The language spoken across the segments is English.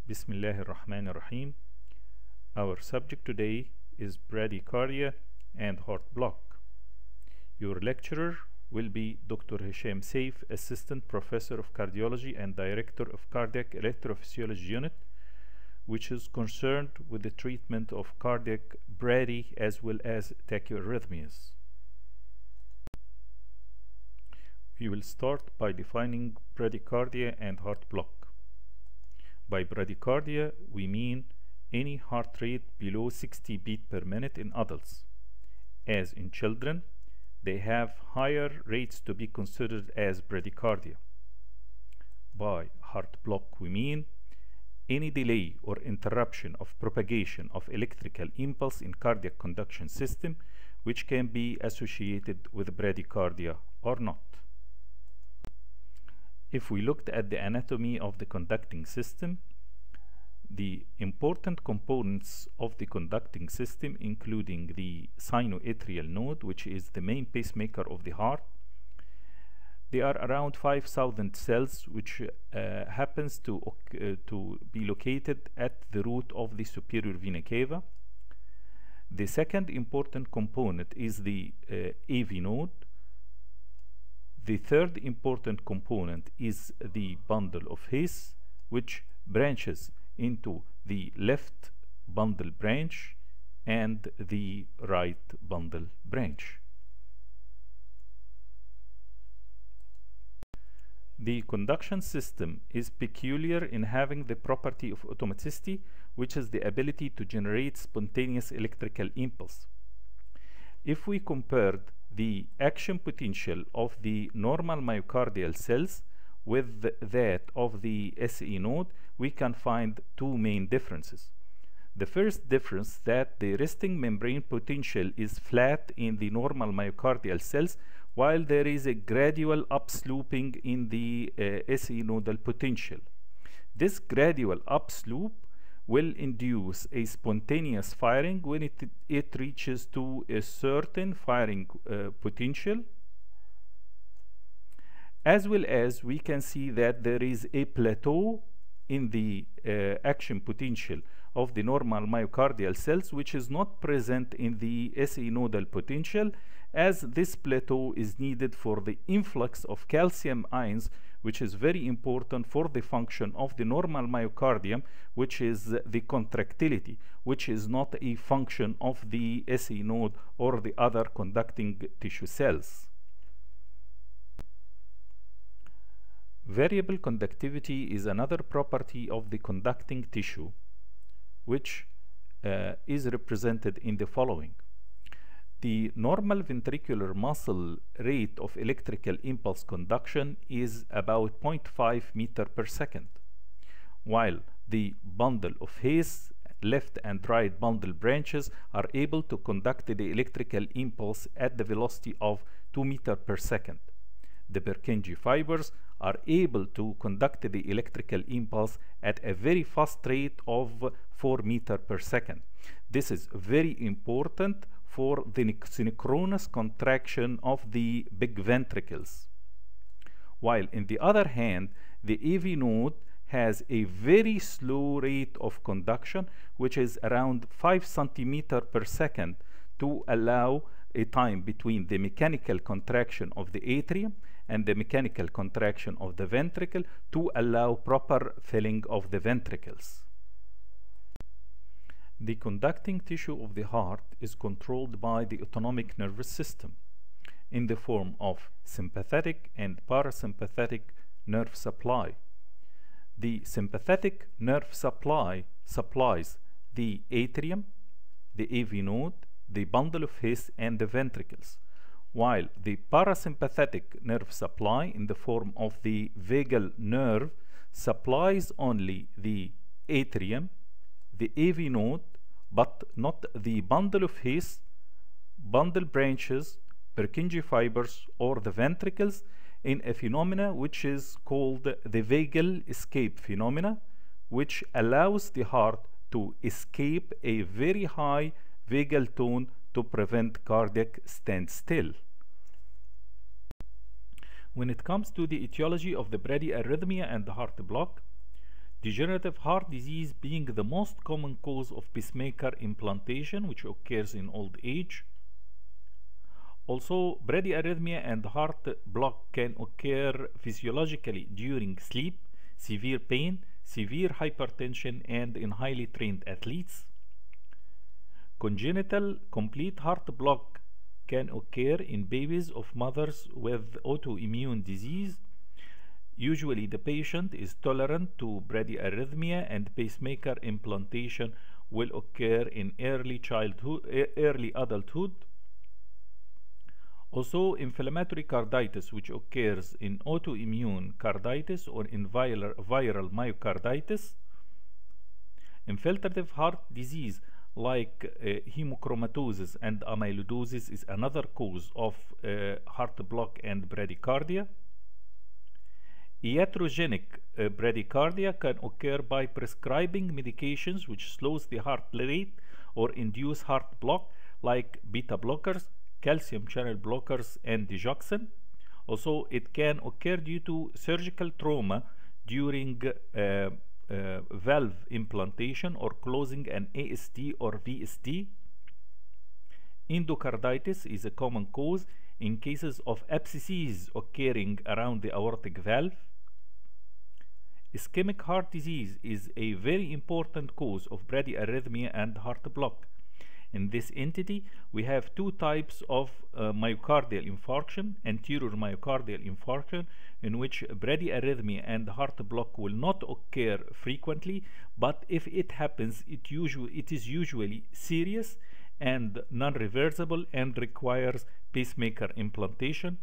Bismillahir Rahmanir Rahim. Our subject today is bradycardia and heart block. Your lecturer will be Dr. Hisham Saif, Assistant Professor of Cardiology and Director of Cardiac Electrophysiology Unit, which is concerned with the treatment of cardiac brady as well as tachyarrhythmias. We will start by defining bradycardia and heart block. By bradycardia, we mean any heart rate below 60 beats per minute in adults. As in children, they have higher rates to be considered as bradycardia. By heart block, we mean any delay or interruption of propagation of electrical impulse in cardiac conduction system, which can be associated with bradycardia or not. If we looked at the anatomy of the conducting system, the important components of the conducting system, including the sinoatrial node, which is the main pacemaker of the heart, they are around 5,000 cells, which happens to be located at the root of the superior vena cava. The second important component is the AV node. The third important component is the bundle of His, which branches into the left bundle branch and the right bundle branch. The conduction system is peculiar in having the property of automaticity, which is the ability to generate spontaneous electrical impulse. If we compared the action potential of the normal myocardial cells with that of the SE node, we can find two main differences. The first difference, that the resting membrane potential is flat in the normal myocardial cells, while there is a gradual upsloping in the SE nodal potential. This gradual upslope will induce a spontaneous firing when it reaches to a certain firing potential, as well as we can see that there is a plateau in the action potential of the normal myocardial cells, which is not present in the SE nodal potential, as this plateau is needed for the influx of calcium ions, which is very important for the function of the normal myocardium, which is the contractility, which is not a function of the SE node or the other conducting tissue cells. Variable conductivity is another property of the conducting tissue, which is represented in the following. The normal ventricular muscle rate of electrical impulse conduction is about 0.5 meter per second, while the bundle of His left and right bundle branches are able to conduct the electrical impulse at the velocity of 2 meters per second. The Purkinje fibers are able to conduct the electrical impulse at a very fast rate of 4 meters per second. This is very important for the synchronous contraction of the big ventricles. While in the other hand, the AV node has a very slow rate of conduction, which is around 5 centimeters per second, to allow a time between the mechanical contraction of the atrium and the mechanical contraction of the ventricle to allow proper filling of the ventricles. The conducting tissue of the heart is controlled by the autonomic nervous system in the form of sympathetic and parasympathetic nerve supply. The sympathetic nerve supply supplies the atrium, the AV node, the bundle of His, and the ventricles, while the parasympathetic nerve supply in the form of the vagal nerve supplies only the atrium, the AV node, but not the bundle of His, bundle branches, Purkinje fibers, or the ventricles, in a phenomena which is called the vagal escape phenomena, which allows the heart to escape a very high vagal tone to prevent cardiac standstill. When it comes to the etiology of the bradyarrhythmia and the heart block, Degenerative heart disease being the most common cause of pacemaker implantation, which occurs in old age. Also, bradyarrhythmia and heart block can occur physiologically during sleep, severe pain, severe hypertension, and in highly trained athletes. Congenital complete heart block can occur in babies of mothers with autoimmune disease. Usually the patient is tolerant to bradyarrhythmia, and pacemaker implantation will occur in early adulthood. Also, inflammatory carditis, which occurs in autoimmune carditis or in viral myocarditis. Infiltrative heart disease like hemochromatosis and amyloidosis is another cause of heart block and bradycardia. Iatrogenic bradycardia can occur by prescribing medications which slows the heart rate or induce heart block, like beta blockers, calcium channel blockers, and digoxin. Also, it can occur due to surgical trauma during valve implantation or closing an AST or VST. Endocarditis is a common cause in cases of abscesses occurring around the aortic valve. Ischemic heart disease is a very important cause of bradyarrhythmia and heart block. In this entity, we have two types of myocardial infarction: anterior myocardial infarction, in which bradyarrhythmia and heart block will not occur frequently, but if it happens, it is usually serious and non-reversible and requires pacemaker implantation,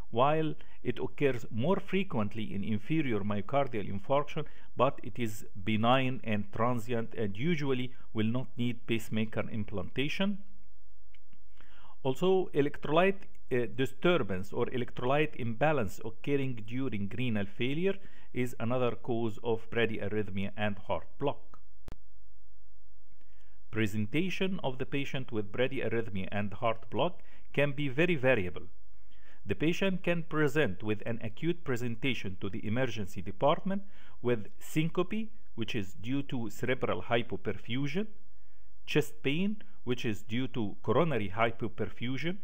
while it occurs more frequently in inferior myocardial infarction, but it is benign and transient and usually will not need pacemaker implantation. Also, electrolyte disturbance or electrolyte imbalance occurring during renal failure is another cause of bradyarrhythmia and heart block. Presentation of the patient with bradyarrhythmia and heart block can be very variable. The patient can present with an acute presentation to the emergency department with syncope, which is due to cerebral hypoperfusion, chest pain, which is due to coronary hypoperfusion,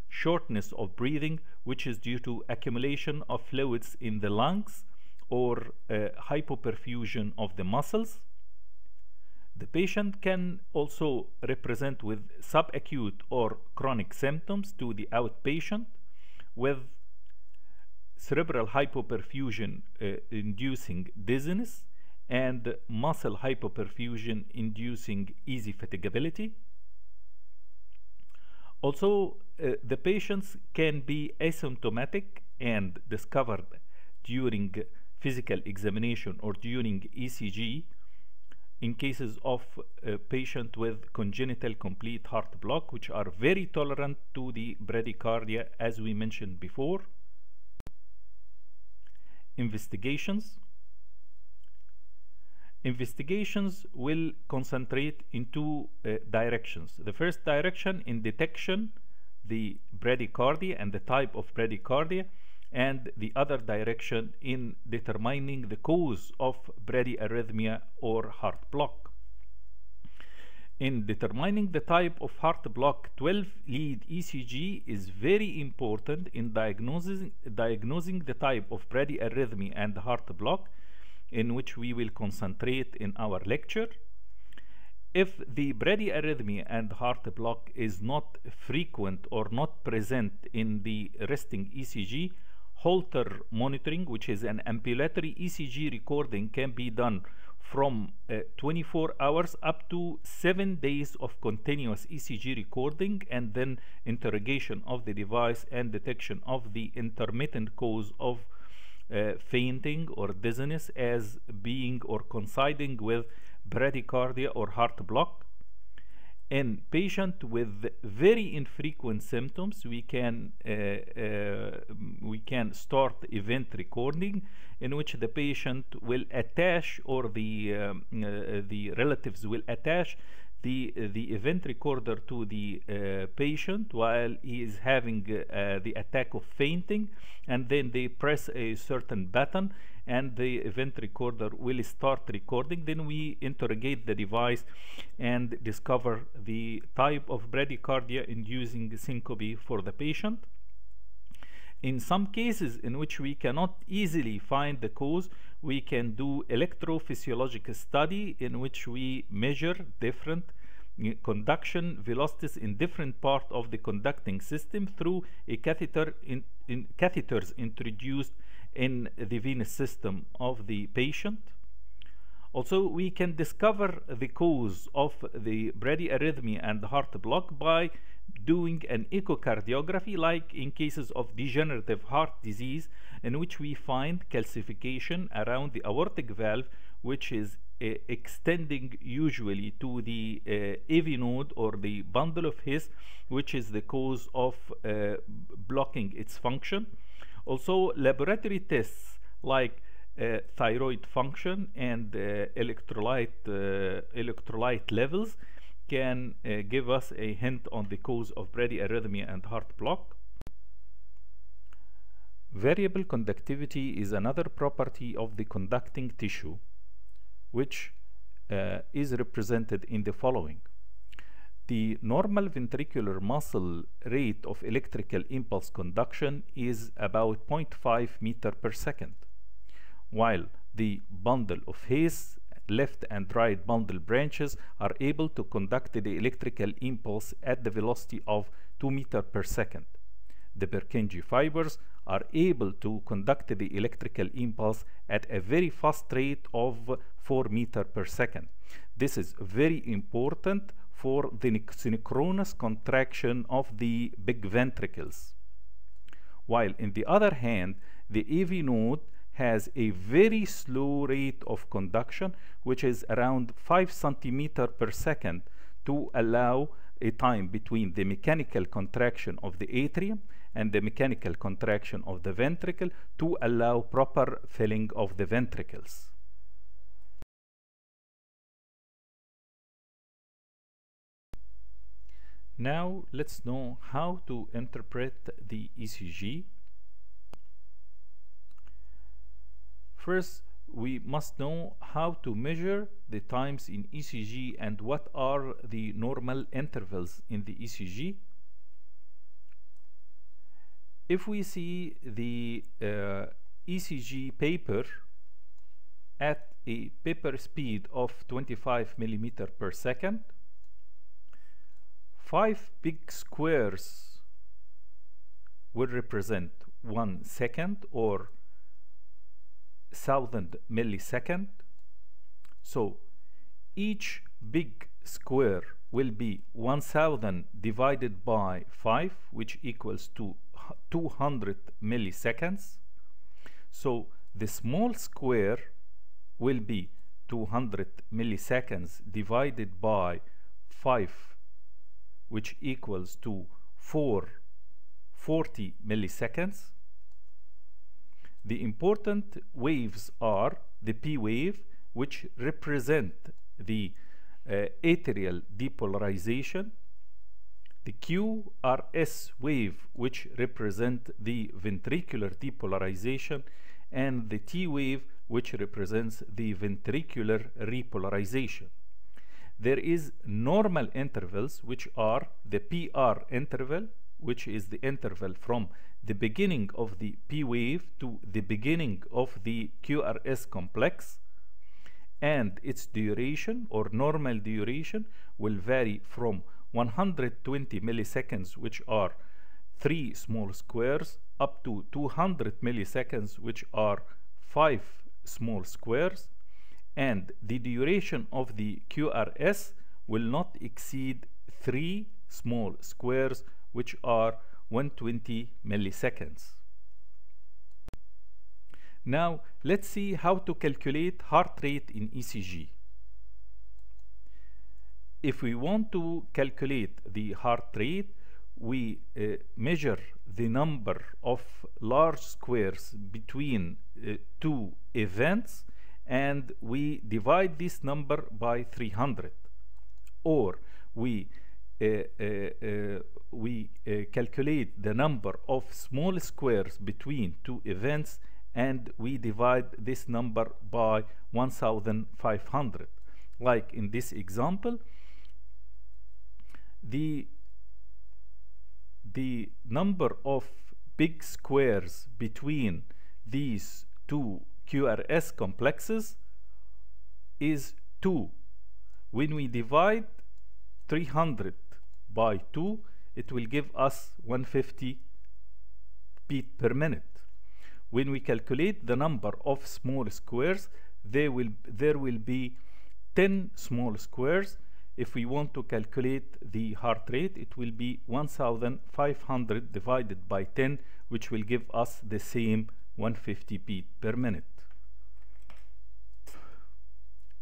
shortness of breathing, which is due to accumulation of fluids in the lungs or hypoperfusion of the muscles. The patient can also represent with subacute or chronic symptoms to the outpatient, with cerebral hypoperfusion inducing dizziness and muscle hypoperfusion inducing easy fatigability. Also, the patients can be asymptomatic and discovered during physical examination or during ECG in cases of a patient with congenital complete heart block, which are very tolerant to the bradycardia, as we mentioned before. Investigations. Investigations will concentrate in two directions. The first direction in detection the bradycardia and the type of bradycardia, and the other direction in determining the cause of bradyarrhythmia or heart block. In determining the type of heart block, 12-lead ECG is very important in diagnosing the type of bradyarrhythmia and heart block, in which we will concentrate in our lecture. If the bradyarrhythmia and heart block is not frequent or not present in the resting ECG, Holter monitoring, which is an ambulatory ECG recording, can be done from 24 hours up to 7 days of continuous ECG recording, and then interrogation of the device and detection of the intermittent cause of fainting or dizziness as being or coinciding with bradycardia or heart block. In patient with very infrequent symptoms, we can start event recording, in which the patient will attach, or the relatives will attach the event recorder to the patient while he is having the attack of fainting, and then they press a certain button and the event recorder will start recording. Then we interrogate the device and discover the type of bradycardia inducing syncope for the patient. In some cases in which we cannot easily find the cause, we can do electrophysiological study in which we measure different conduction velocities in different parts of the conducting system through a catheter catheters introduced in the venous system of the patient. Also, we can discover the cause of the bradyarrhythmia and heart block by doing an echocardiography, like in cases of degenerative heart disease, in which we find calcification around the aortic valve, which is extending usually to the AV node or the bundle of His, which is the cause of blocking its function. Also, laboratory tests like thyroid function and electrolyte levels can give us a hint on the cause of bradyarrhythmia and heart block. Variable conductivity is another property of the conducting tissue, which is represented in the following. The normal ventricular muscle rate of electrical impulse conduction is about 0.5 meter per second, while the bundle of His left and right bundle branches are able to conduct the electrical impulse at the velocity of 2 meters per second. The Purkinje fibers are able to conduct the electrical impulse at a very fast rate of 4 meters per second. This is very important for the synchronous contraction of the big ventricles. While in the other hand, the AV node has a very slow rate of conduction, which is around 5 centimeters per second, to allow a time between the mechanical contraction of the atrium and the mechanical contraction of the ventricle to allow proper filling of the ventricles. Now let's know how to interpret the ECG. First, we must know how to measure the times in ECG and what are the normal intervals in the ECG. If we see the ECG paper at a paper speed of 25 millimeters per second, 5 big squares will represent 1 second or 1000 millisecond. So each big square will be 1000 divided by 5, which equals to 200 milliseconds. So the small square will be 200 milliseconds divided by 5, which equals to 40 milliseconds. The important waves are the P wave, which represent the atrial depolarization, the QRS wave, which represent the ventricular depolarization, and the T wave, which represents the ventricular repolarization. There is normal intervals, which are the PR interval, which is the interval from the beginning of the P wave to the beginning of the QRS complex, and its duration or normal duration will vary from 120 milliseconds, which are 3 small squares, up to 200 milliseconds, which are 5 small squares, and the duration of the QRS will not exceed 3 small squares, which are 120 milliseconds. Now let's see how to calculate heart rate in ECG. If we want to calculate the heart rate, we measure the number of large squares between 2 events, and we divide this number by 300. or we calculate the number of small squares between two events, and we divide this number by 1500. Like in this example, the number of big squares between these two QRS complexes is 2. When we divide 300 by 2, it will give us 150 beat per minute. When we calculate the number of small squares, there will be 10 small squares. If we want to calculate the heart rate, it will be 1500 divided by 10, which will give us the same 150 beat per minute.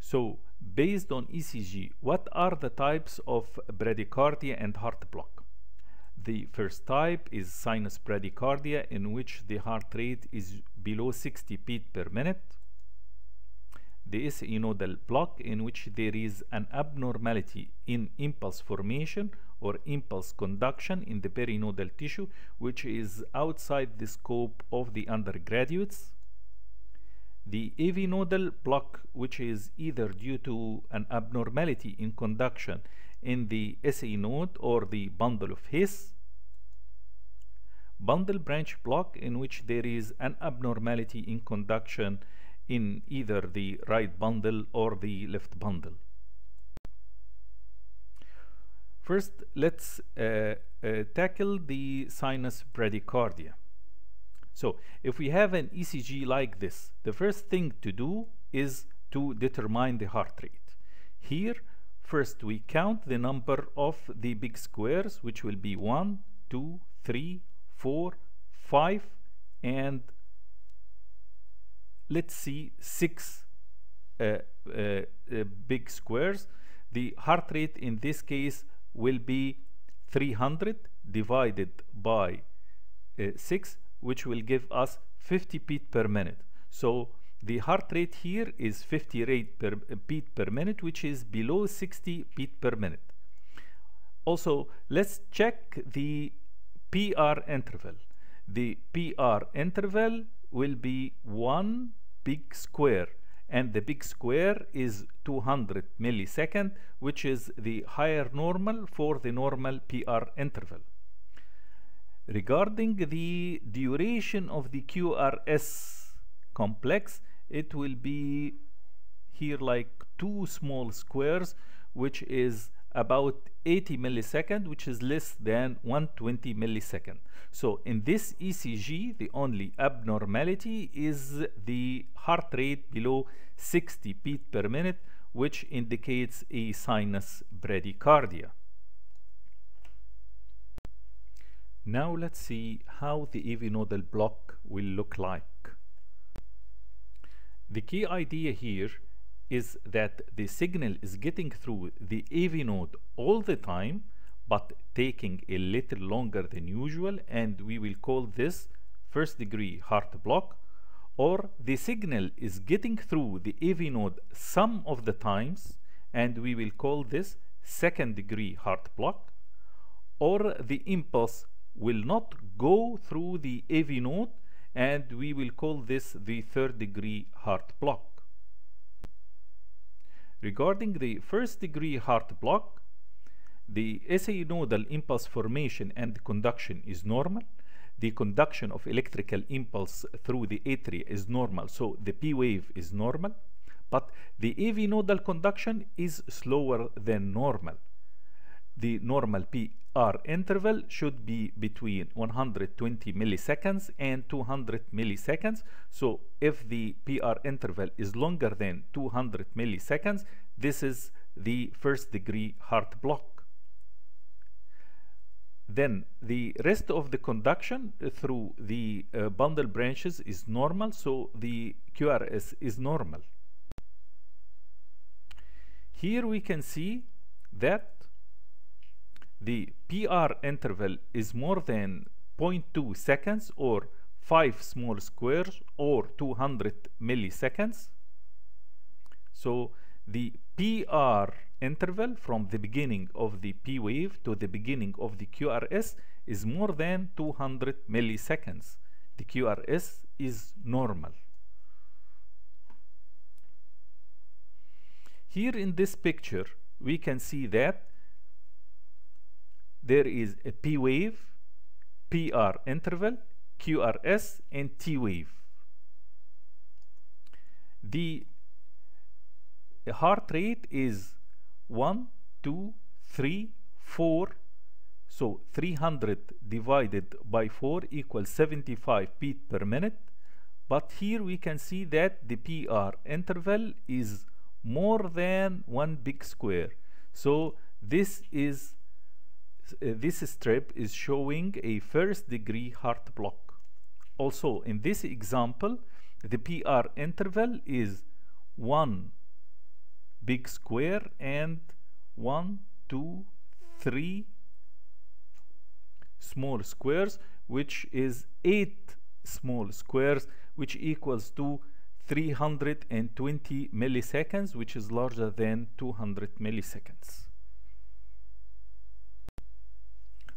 So, based on ECG, what are the types of bradycardia and heart block? The first type is sinus bradycardia, in which the heart rate is below 60 beat per minute. The SE nodal block, in which there is an abnormality in impulse formation or impulse conduction in the perinodal tissue, which is outside the scope of the undergraduates. The AV nodal block, which is either due to an abnormality in conduction in the SE node or the bundle of His. Bundle branch block, in which there is an abnormality in conduction in either the right bundle or the left bundle. First, let's tackle the sinus bradycardia. So, if we have an ECG like this, the first thing to do is to determine the heart rate. Here, first we count the number of the big squares, which will be 1, 2, 3, 4, 5, and let's see 6 big squares. The heart rate in this case will be 300 divided by 6, which will give us 50 beat per minute. So the heart rate here is 50 beat per minute, which is below 60 beat per minute. Also, let's check the PR interval. The PR interval will be 1 big square, and the big square is 200 millisecond, which is the higher normal for the normal PR interval. Regarding the duration of the QRS complex, it will be here like 2 small squares, which is about 80 millisecond, which is less than 120 millisecond. So in this ECG, the only abnormality is the heart rate below 60 beat per minute, which indicates a sinus bradycardia. Now let's see how the AV nodal block will look like. The key idea here is that the signal is getting through the AV node all the time, but taking a little longer than usual, and we will call this first degree heart block. Or the signal is getting through the AV node some of the times, and we will call this second degree heart block. Or the impulse will not go through the AV node, and we will call this the third degree heart block. Regarding the first degree heart block, the SI nodal impulse formation and conduction is normal. The conduction of electrical impulse through the atria is normal, so the P wave is normal, but the AV nodal conduction is slower than normal. The normal PR interval should be between 120 milliseconds and 200 milliseconds. So if the PR interval is longer than 200 milliseconds, this is the first degree heart block. Then the rest of the conduction through the bundle branches is normal, so the QRS is normal. Here we can see that the PR interval is more than 0.2 seconds or 5 small squares or 200 milliseconds. So the PR interval from the beginning of the P wave to the beginning of the QRS is more than 200 milliseconds. The QRS is normal. Here in this picture, we can see that there is a P wave, PR interval, QRS, and T wave. The heart rate is 1, 2, 3, 4. So 300 divided by 4 equals 75 beats per minute. But here we can see that the PR interval is more than 1 big square. So this strip is showing a first degree heart block. Also in this example, the PR interval is 1 big square and 1, 2, 3 small squares, which is 8 small squares, which equals to 320 milliseconds, which is larger than 200 milliseconds.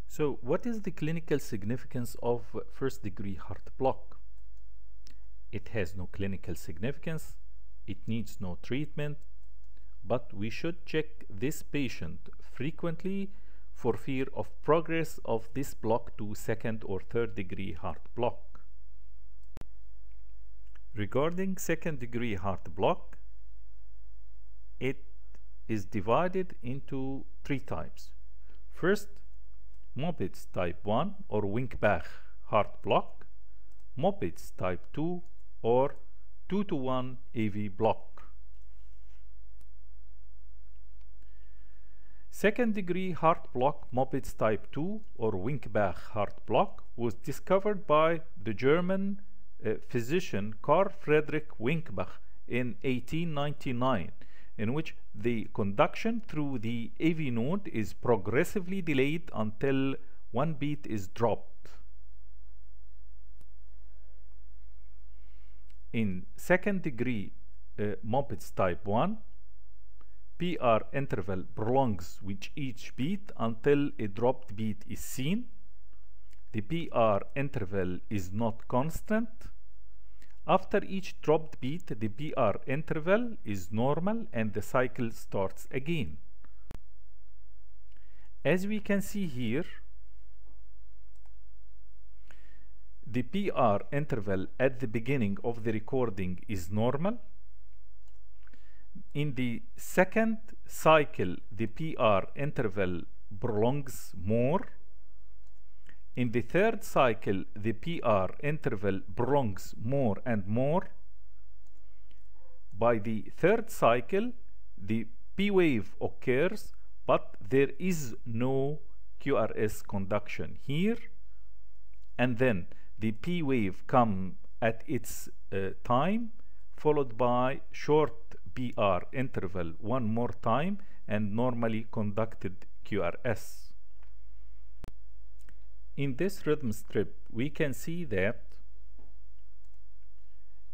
So what is the clinical significance of first degree heart block? It has no clinical significance, it needs no treatment, but we should check this patient frequently for fear of progress of this block to second or third degree heart block. Regarding second degree heart block, it is divided into 3 types. First, Mobitz type 1 or Wenkebach heart block, Mobitz type 2 or 2-to-1 AV block. Second degree heart block Mobitz type 2 or Wenkebach heart block was discovered by the German physician Carl Friedrich Wenkebach in 1899, in which the conduction through the AV node is progressively delayed until 1 beat is dropped. In second degree Mobitz type 1, PR interval prolongs with each beat until a dropped beat is seen. The PR interval is not constant. After each dropped beat, the PR interval is normal and the cycle starts again. As we can see here, the PR interval at the beginning of the recording is normal. In the second cycle, the PR interval prolongs more. In the third cycle, the PR interval prolongs more and more. By the third cycle, the P wave occurs, but there is no QRS conduction here. And then the P wave comes at its time, followed by short PR interval one more time and normally conducted QRS. In this rhythm strip, we can see that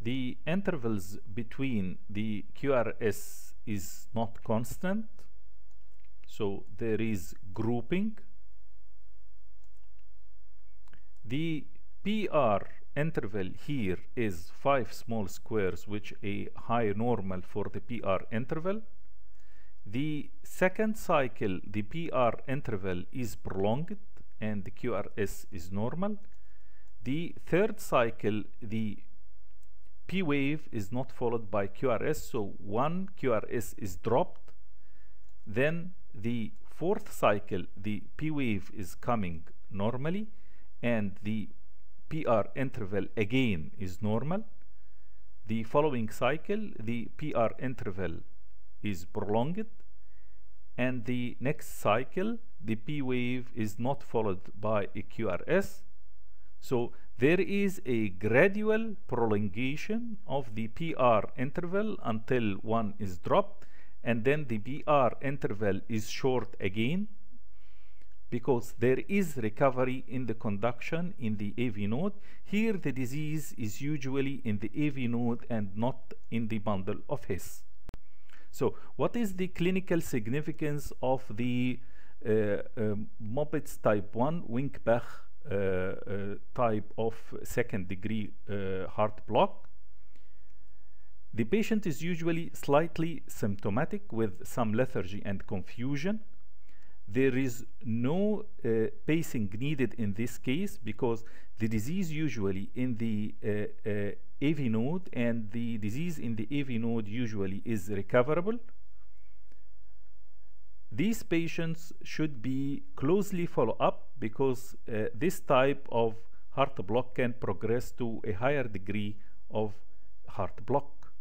the intervals between the QRS is not constant, so there is grouping. The PR interval here is 5 small squares, which a high normal for the PR interval. The second cycle, the PR interval is prolonged and the QRS is normal. The third cycle, the P wave is not followed by QRS, so one QRS is dropped. Then the fourth cycle, the P wave is coming normally and the PR interval again is normal. The following cycle, the PR interval is prolonged, and the next cycle, the P wave is not followed by a QRS. So there is a gradual prolongation of the PR interval until one is dropped, and then the PR interval is short again, because there is recovery in the conduction in the AV node. Here the disease is usually in the AV node and not in the bundle of His. So what is the clinical significance of the Mobitz type 1 Wenkebach type of second degree heart block? The patient is usually slightly symptomatic with some lethargy and confusion. There is no pacing needed in this case because the disease usually in the AV node, and the disease in the AV node usually is recoverable. These patients should be closely followed up because this type of heart block can progress to a higher degree of heart block.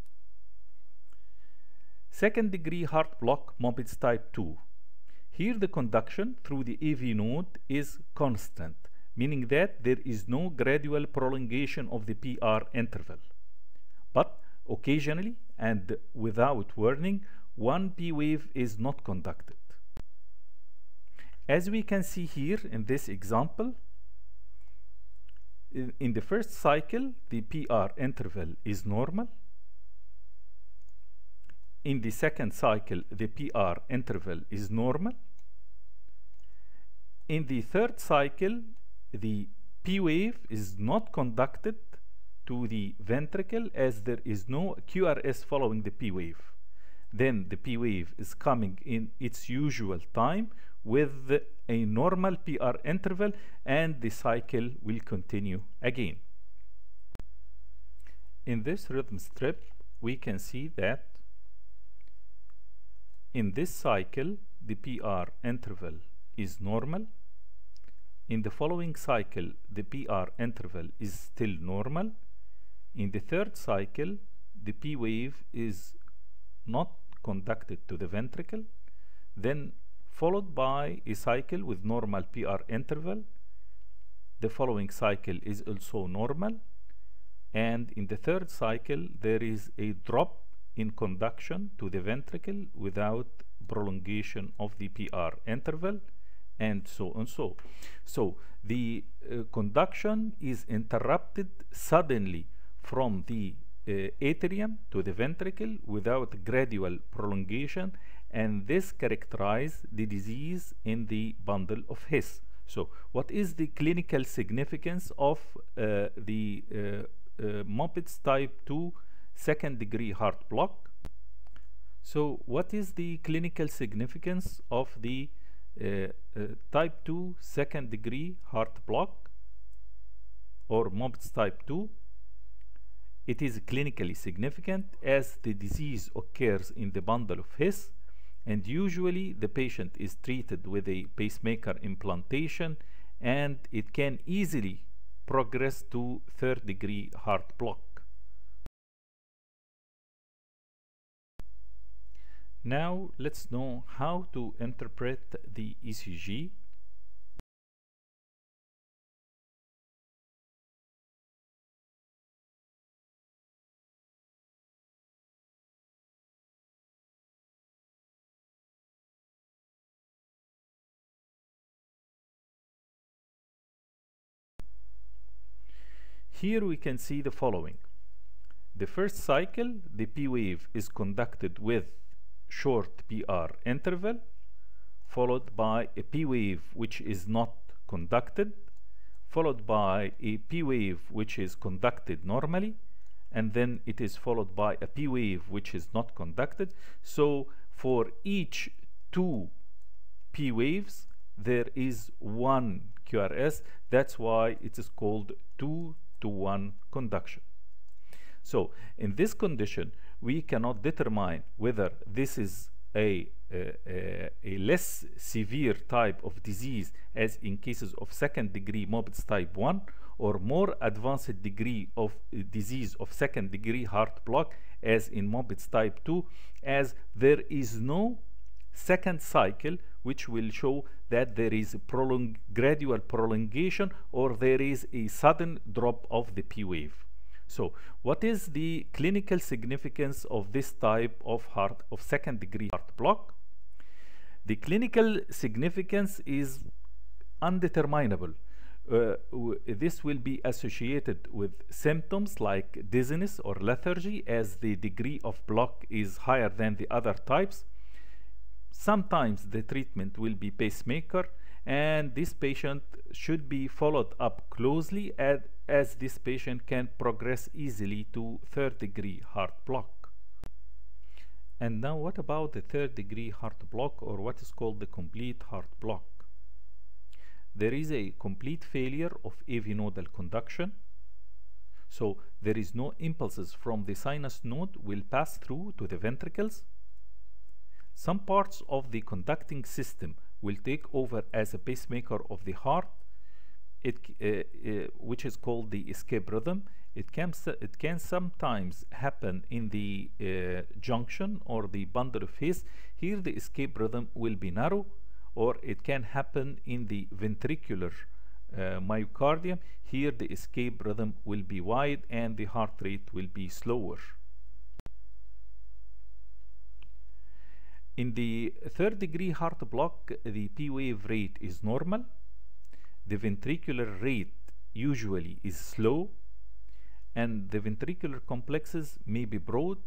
Second degree heart block, Mobitz type 2. Here the conduction through the AV node is constant, meaning that there is no gradual prolongation of the PR interval. But occasionally and without warning, one P wave is not conducted. As we can see here in this example, in the first cycle, the PR interval is normal. In the second cycle, the PR interval is normal. In the third cycle, the P wave is not conducted to the ventricle as there is no QRS following the P wave. Then the P wave is coming in its usual time with a normal PR interval, and the cycle will continue again. In this rhythm strip, we can see that in this cycle, the PR interval is normal. In the following cycle, the PR interval is still normal. In the third cycle, the P wave is not conducted to the ventricle, then followed by a cycle with normal PR interval. The following cycle is also normal, and in the third cycle there is a drop in conduction to the ventricle without prolongation of the PR interval, and so on. So the conduction is interrupted suddenly from the atrium to the ventricle without gradual prolongation, and this characterizes the disease in the bundle of His. So what is the clinical significance of the Mobitz type 2 second degree heart block? So what is the clinical significance of the type 2 second degree heart block or Mobitz type 2? It is clinically significant as the disease occurs in the bundle of His, and usually the patient is treated with a pacemaker implantation, and it can easily progress to third degree heart block. Now let's know how to interpret the ECG. Here we can see the following. The first cycle, the P wave is conducted with short PR interval, followed by a P wave which is not conducted, followed by a P wave which is conducted normally, and then it is followed by a P wave which is not conducted. So for each two P waves, there is one QRS. That's why it is called 2-to-1 conduction. So in this condition, we cannot determine whether this is a less severe type of disease as in cases of second degree Mobitz type 1, or more advanced degree of disease of second degree heart block as in Mobitz type 2, as there is no second cycle which will show that there is a gradual prolongation or there is a sudden drop of the P wave. So what is the clinical significance of this type of second degree heart block? The clinical significance is undeterminable. This will be associated with symptoms like dizziness or lethargy, as the degree of block is higher than the other types. Sometimes the treatment will be pacemaker, and this patient should be followed up closely, as this patient can progress easily to third-degree heart block. And now, what about the third-degree heart block, or what is called the complete heart block? There is a complete failure of AV nodal conduction. So there is no impulses from the sinus node will pass through to the ventricles. Some parts of the conducting system will take over as a pacemaker of the heart, which is called the escape rhythm. It can sometimes happen in the junction or the bundle of His. Here the escape rhythm will be narrow, or it can happen in the ventricular myocardium. Here the escape rhythm will be wide and the heart rate will be slower. In the third-degree heart block, the P wave rate is normal. The ventricular rate usually is slow, and the ventricular complexes may be broad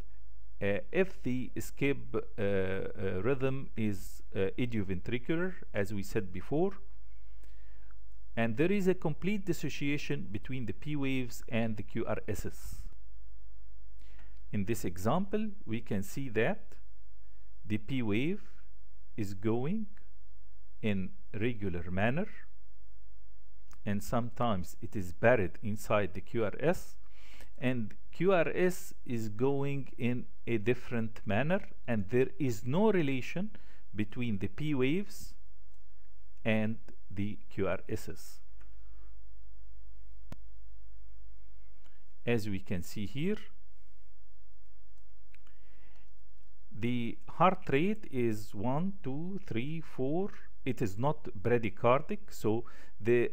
if the escape rhythm is idioventricular, as we said before. And there is a complete dissociation between the P waves and the QRSs. In this example, we can see that the P wave is going in regular manner, and sometimes it is buried inside the QRS, and QRS is going in a different manner, and there is no relation between the P waves and the QRSs. As we can see here, the heart rate is 1, 2, 3, 4. It is not bradycardic, so the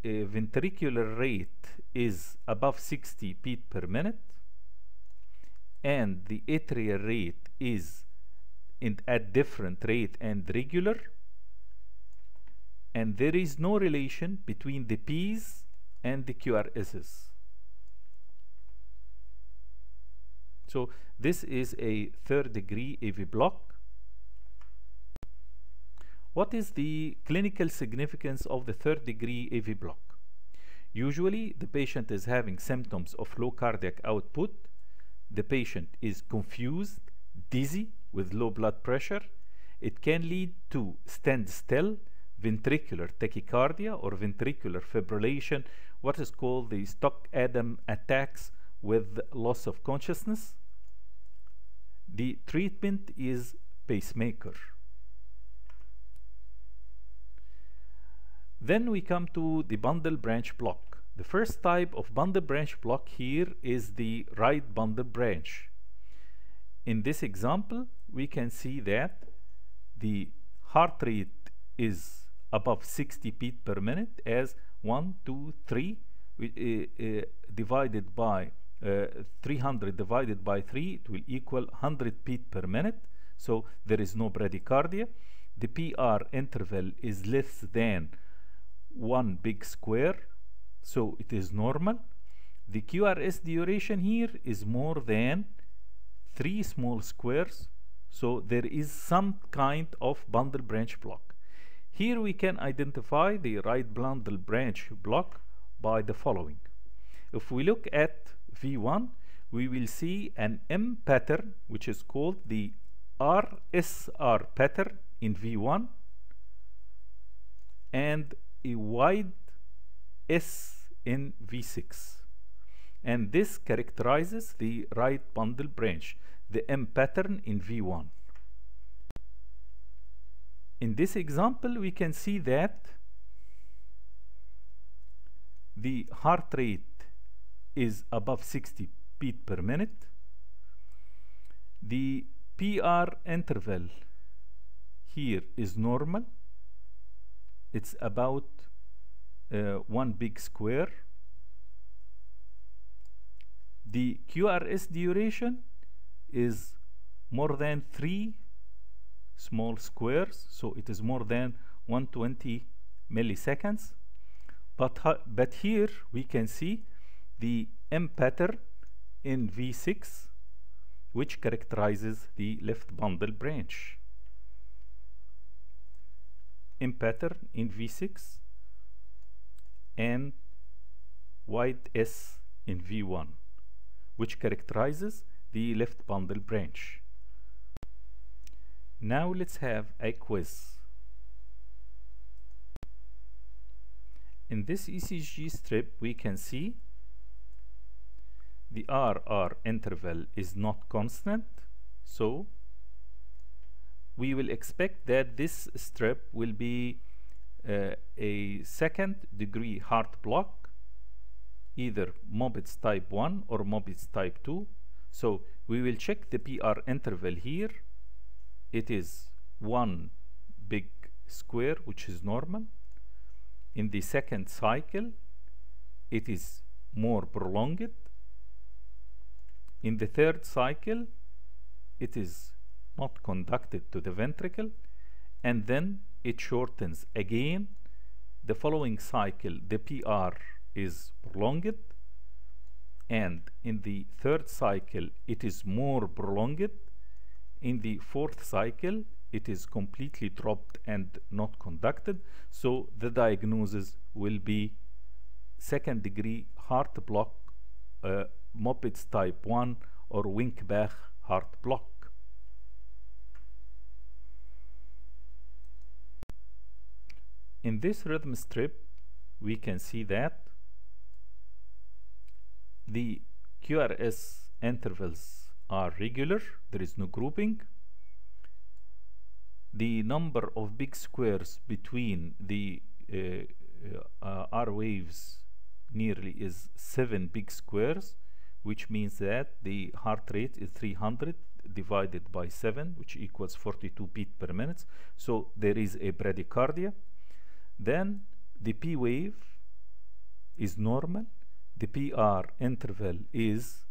ventricular rate is above 60 beat per minute, and the atrial rate is at different rate and regular, and there is no relation between the P's and the QRSs. So this is a third-degree AV block. What is the clinical significance of the third-degree AV block? Usually the patient is having symptoms of low cardiac output. The patient is confused, dizzy, with low blood pressure. It can lead to standstill, ventricular tachycardia, or ventricular fibrillation, what is called the Stock-Adam attacks with loss of consciousness. The treatment is pacemaker. Then we come to the bundle branch block. The first type of bundle branch block here is the right bundle branch. In this example, we can see that the heart rate is above 60 beat per minute, as 1, 2, 3 divided by 300 divided by 3, it will equal 100 beat per minute. So there is no bradycardia. The PR interval is less than 1 big square, so it is normal. The QRS duration here is more than 3 small squares, so there is some kind of bundle branch block. Here we can identify the right bundle branch block by the following. If we look at V1, we will see an M pattern, which is called the RSR pattern in V1, and a wide S in V6. And this characterizes the right bundle branch, the M pattern in V1. In this example, we can see that the heart rate is above 60 beat per minute. The PR interval here is normal. It's about 1 big square. The QRS duration is more than 3 small squares, so it is more than 120 milliseconds. but here we can see the M pattern in V6, which characterizes the left bundle branch. M pattern in V6 and wide S in V1, which characterizes the left bundle branch. Now let's have a quiz. In this ECG strip, we can see the RR interval is not constant, so we will expect that this strip will be a second degree heart block, either Mobitz type 1 or Mobitz type 2. So we will check the PR interval here. It is one big square, which is normal. In the second cycle, it is more prolonged. In the third cycle, it is not conducted to the ventricle, and then it shortens again. The following cycle, the PR is prolonged, and in the third cycle, it is more prolonged. In the fourth cycle, it is completely dropped and not conducted. So the diagnosis will be second degree heart block, Mobitz type 1 or Wenkebach heart block. In this rhythm strip, we can see that the QRS intervals are regular, there is no grouping. The number of big squares between the R waves nearly is 7 big squares, which means that the heart rate is 300 divided by 7, which equals 42 beats per minute. So there is a bradycardia. Then the P wave is normal. The PR interval is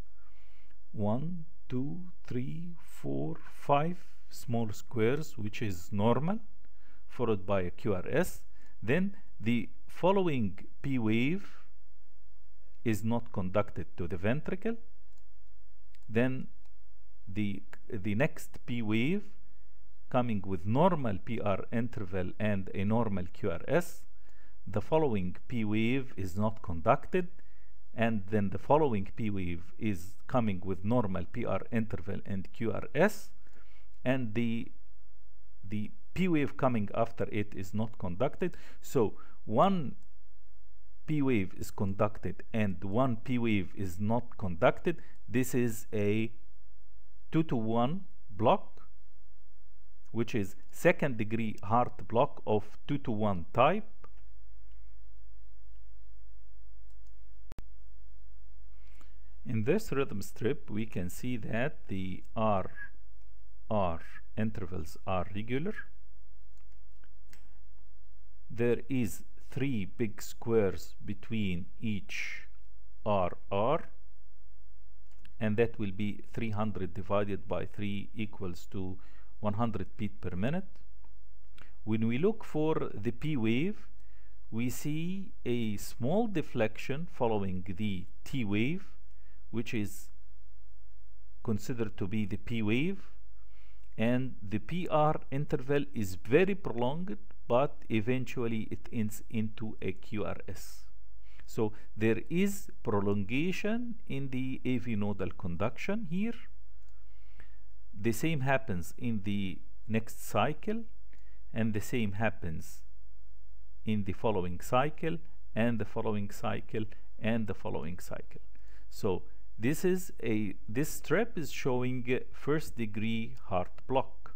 1, 2, 3, 4, 5 small squares, which is normal, followed by a QRS. Then the following P wave is not conducted to the ventricle. Then the next P wave coming with normal PR interval and a normal QRS. The following P wave is not conducted, and then the following P wave is coming with normal PR interval and QRS, and the P wave coming after it is not conducted. So one P wave is conducted and one P wave is not conducted. This is a 2-to-1 block, which is second degree heart block of 2-to-1 type. In this rhythm strip, we can see that the RR intervals are regular. There is 3 big squares between each RR, and that will be 300 divided by 3 equals to 100 beats per minute. When we look for the P wave, we see a small deflection following the T wave, which is considered to be the P wave, and the PR interval is very prolonged, but eventually it ends into a QRS. So there is prolongation in the AV nodal conduction here. The same happens in the next cycle, and the same happens in the following cycle, and the following cycle, and the following cycle. So this strip is showing first degree heart block.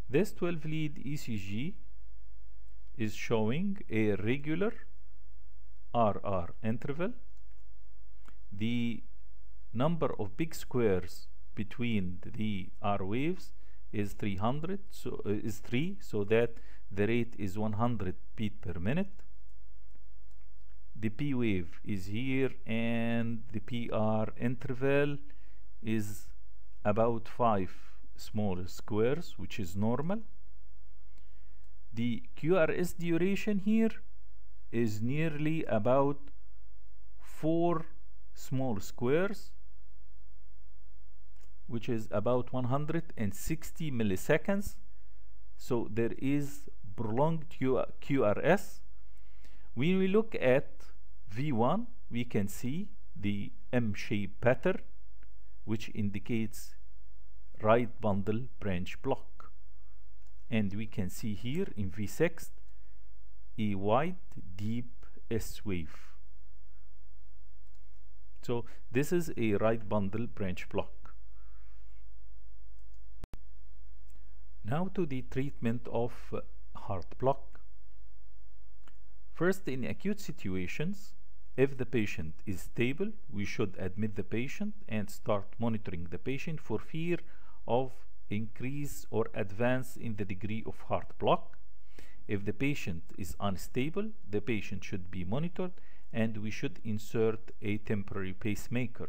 This 12 lead ECG is showing a regular RR interval. The number of big squares between the R waves is 300, so is 3, so that the rate is 100 beats per minute. The P wave is here, and the PR interval is about 5 small squares, which is normal. The QRS duration here is nearly about 4 small squares, which is about 160 milliseconds. So there is prolonged QRS. When we look at V1, we can see the M-shaped pattern, which indicates right bundle branch block. And we can see here in V6 a wide, deep S wave. So this is a right bundle branch block. Now to the treatment of heart block. First, in acute situations, if the patient is stable, we should admit the patient and start monitoring the patient for fear of increase or advance in the degree of heart block. If the patient is unstable, the patient should be monitored and we should insert a temporary pacemaker.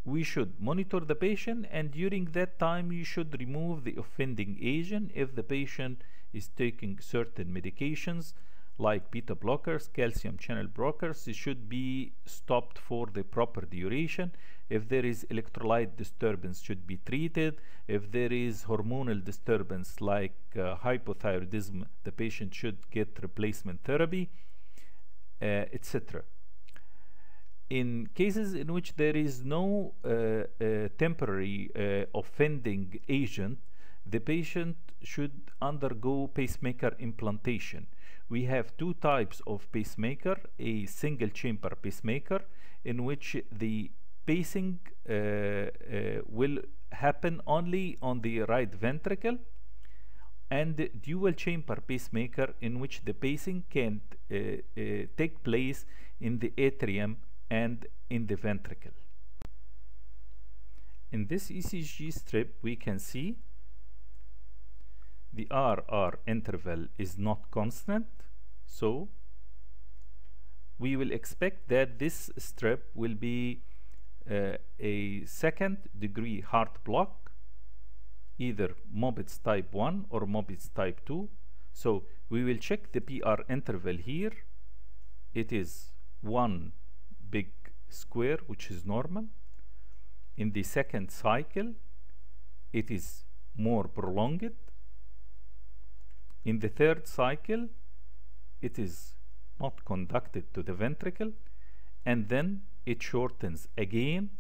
We should monitor the patient, and during that time you should remove the offending agent if the patient is taking certain medications like beta blockers, calcium channel blockers. It should be stopped for the proper duration. If there is electrolyte disturbance, should be treated. If there is hormonal disturbance like hypothyroidism, the patient should get replacement therapy, etc. In cases in which there is no temporary offending agent, the patient should undergo pacemaker implantation. We have two types of pacemaker: a single chamber pacemaker, in which the pacing will happen only on the right ventricle, and dual chamber pacemaker, in which the pacing can take place in the atrium and in the ventricle. In this ECG strip, we can see the RR interval is not constant, so we will expect that this strip will be a second degree heart block, either Mobitz type 1 or Mobitz type 2. So we will check the PR interval here. It is 1 big square, which is normal. In the second cycle, it is more prolonged. In the third cycle, it is not conducted to the ventricle, and then it shortens again.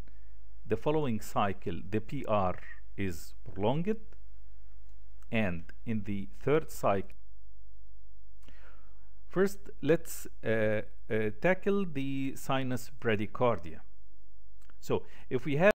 The following cycle, the PR is prolonged, and in the third cycle. First, let's tackle the sinus bradycardia. So if we have